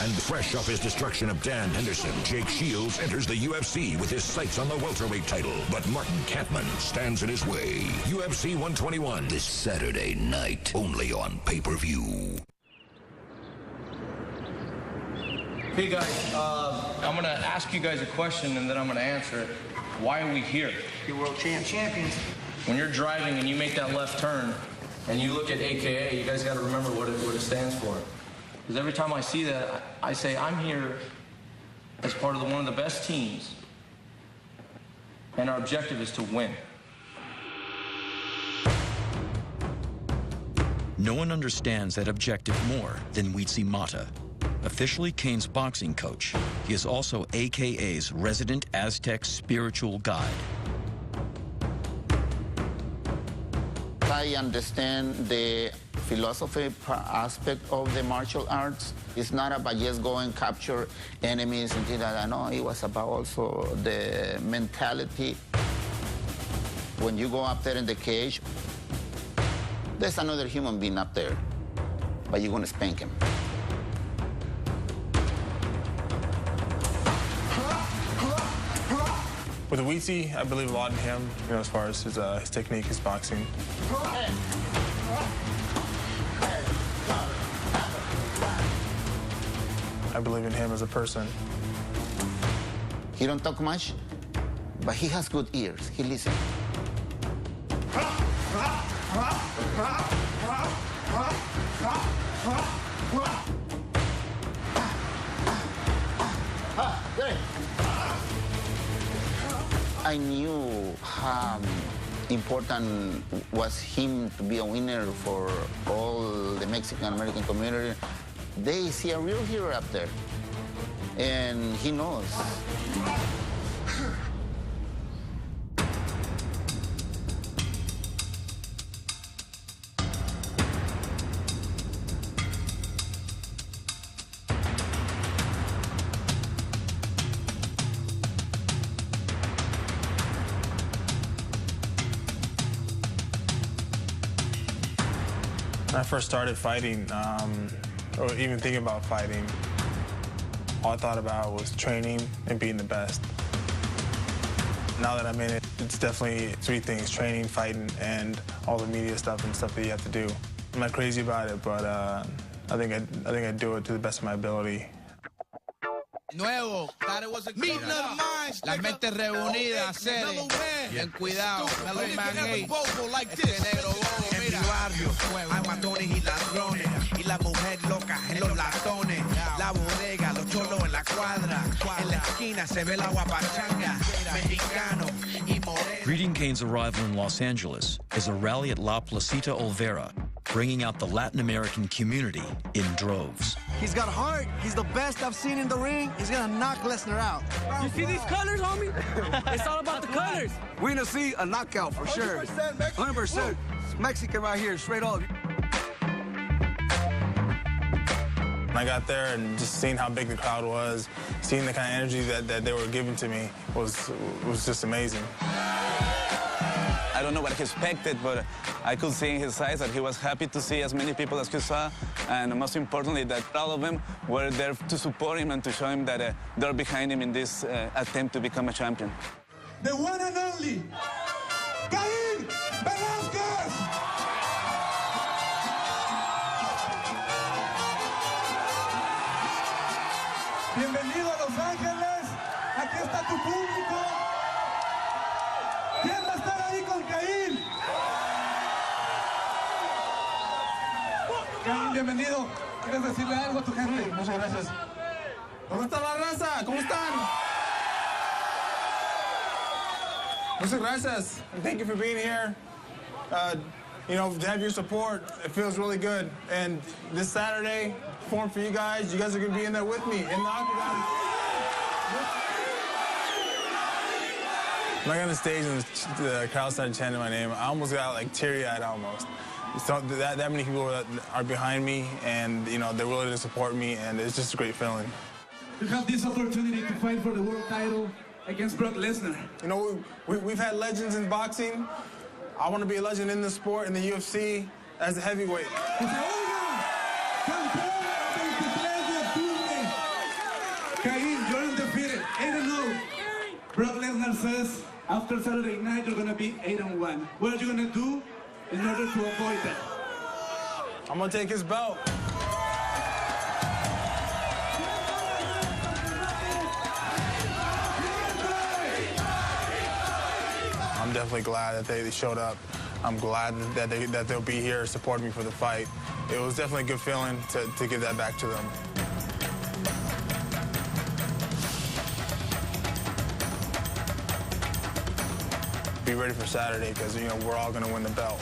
And fresh off his destruction of Dan Henderson, Jake Shields enters the UFC with his sights on the welterweight title. But Martin Kampmann stands in his way. UFC 121 this Saturday night, only on pay-per-view. Hey guys, I'm gonna ask you guys a question and then I'm gonna answer it. Why are we here? You're world champions. When you're driving and you make that left turn and you look at AKA, you guys gotta remember what it stands for. Because every time I see that, I say I'm here as part of one of the best teams, and our objective is to win. No one understands that objective more than Weetzie Mata. Officially Kane's boxing coach, he is also AKA's resident Aztec spiritual guide. I understand the philosophy aspect of the martial arts. It's not about just go and capture enemies and things like that. No, it was about also the mentality. When you go up there in the cage, there's another human being up there, but you're going to spank him. With Weetzie, I believe a lot in him, as far as his technique, his boxing. I believe in him as a person. He don't talk much, but he has good ears. He listens. I knew how important was him to be a winner for all the Mexican-American community. They see a real hero up there, and he knows. When I first started fighting, or even thinking about fighting, all I thought about was training and being the best. Now that I'm in it, it's definitely three things: training, fighting, and all the media stuff and stuff that you have to do. I'm not crazy about it, but I think I do it to the best of my ability. Nuevo, meeting of the minds, las mentes reunidas, seres, bien cuidado, Mellow Man 8, este negro bobo, mira. En mi barrio, hay matones y ladrones, y la mujer loca en los latones, la bodega, los cholos en la cuadra, en la esquina se ve la guapachanga, mexicano y moreno. Greeting Kane's arrival in Los Angeles is a rally at La Placita Olvera, bringing out the Latin American community in droves. He's got heart. He's the best I've seen in the ring. He's gonna knock Lesnar out. You see these colors, homie? It's all about the colors. We're gonna see a knockout for sure. 100%. Mexican right here, straight up. When I got there and just seeing how big the crowd was, seeing the kind of energy that they were giving to me was just amazing. I don't know what he expected, but I could see in his eyes that he was happy to see as many people as he saw, and most importantly, that all of them were there to support him and to show him that they're behind him in this attempt to become a champion. The one and only, Cain Velsaquez! Bienvenido a Los Ángeles, aquí está tu público. ¿Quién va a estar ahí con Cain? Cain, bienvenido. ¿Quieres decirle algo a tu gente? Muchas gracias. ¿Cómo está la raza? ¿Cómo están? Muchas gracias. And thank you for being here. To have your support, it feels really good. And this Saturday, perform for you guys. You guys are going to be in there with me in the octagon. When I got on the stage and the crowd started chanting my name, I almost got teary-eyed almost. So that many people are behind me, and they're willing to support me, and it's just a great feeling. You have this opportunity to fight for the world title against Brock Lesnar. We've had legends in boxing. I want to be a legend in the sport, in the UFC, as a heavyweight. Lesnar says after Saturday night you're gonna be 8-1. What are you gonna do in order to avoid that? I'm gonna take his belt. I'm definitely glad that they showed up. I'm glad that they'll be here supporting me for the fight. It was definitely a good feeling to give that back to them. Be ready for Saturday because, you know, we're all going to win the belt.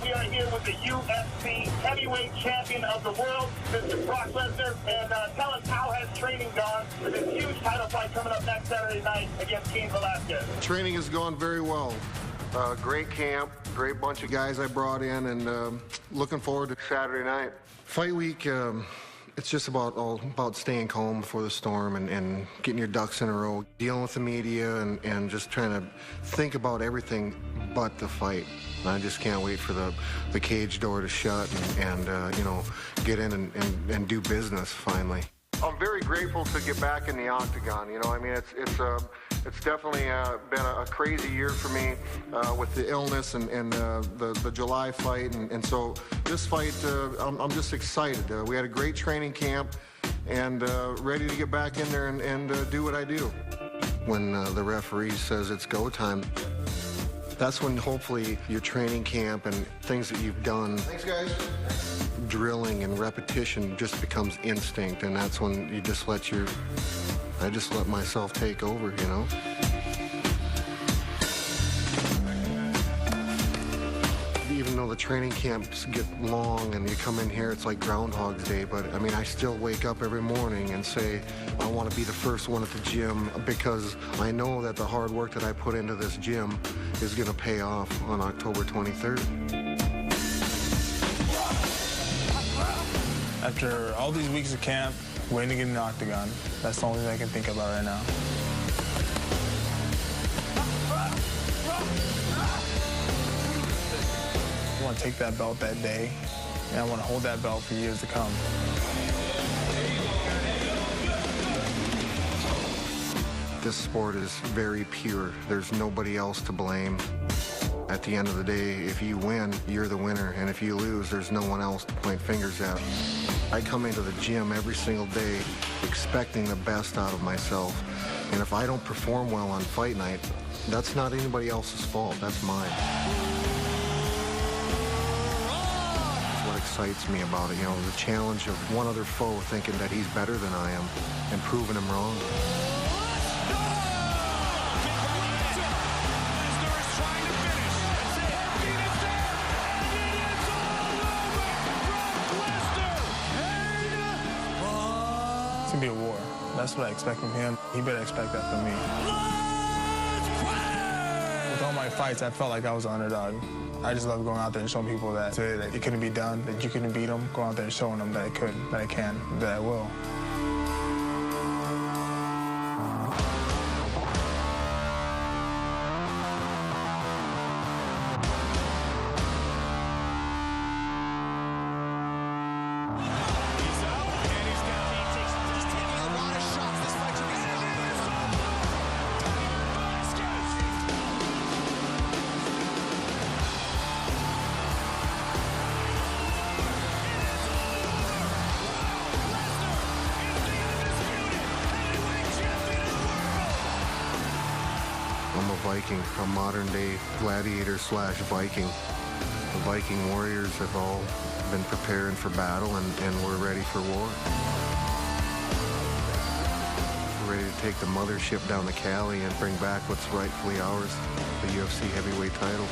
We are here with the UFC heavyweight champion of the world, Mr. Brock Lesnar. And tell us, how has training gone for this huge title fight coming up next Saturday night against Cain Velsaquez? Training has gone very well. Great camp, great bunch of guys I brought in, and looking forward to Saturday night. Fight week, it's just all about staying calm before the storm and getting your ducks in a row, dealing with the media and just trying to think about everything but the fight. I just can't wait for the cage door to shut and you know, get in and do business finally. I'm very grateful to get back in the octagon. You know, I mean, it's definitely been a crazy year for me with the illness and the July fight, and so this fight, I'm just excited. We had a great training camp and ready to get back in there and do what I do. When the referee says it's go time, that's when hopefully your training camp and things that you've done, thanks guys, drilling and repetition just becomes instinct, and that's when you just I just let myself take over, you know? Even though the training camps get long and you come in here, it's like Groundhog's Day, but I mean, I still wake up every morning and say, I want to be the first one at the gym because I know that the hard work that I put into this gym is going to pay off on October 23rd. After all these weeks of camp, waiting to get in the octagon, that's the only thing I can think about right now. I want to take that belt that day, and I want to hold that belt for years to come. This sport is very pure. There's nobody else to blame. At the end of the day, if you win, you're the winner, and if you lose, there's no one else to point fingers at. I come into the gym every single day expecting the best out of myself, and if I don't perform well on fight night, that's not anybody else's fault, that's mine. That's what excites me about it, you know, the challenge of one other foe thinking that he's better than I am and proving him wrong. It's gonna be a war. That's what I expect from him. He better expect that from me. With all my fights, I felt like I was the underdog. I just love going out there and showing people that it couldn't be done, that you couldn't beat them. Go out there and showing them that I could, that I can, that I will. I'm a Viking, a modern-day gladiator slash Viking. The Viking warriors have all been preparing for battle, and we're ready for war. We're ready to take the mothership down to Cali and bring back what's rightfully ours, the UFC heavyweight title.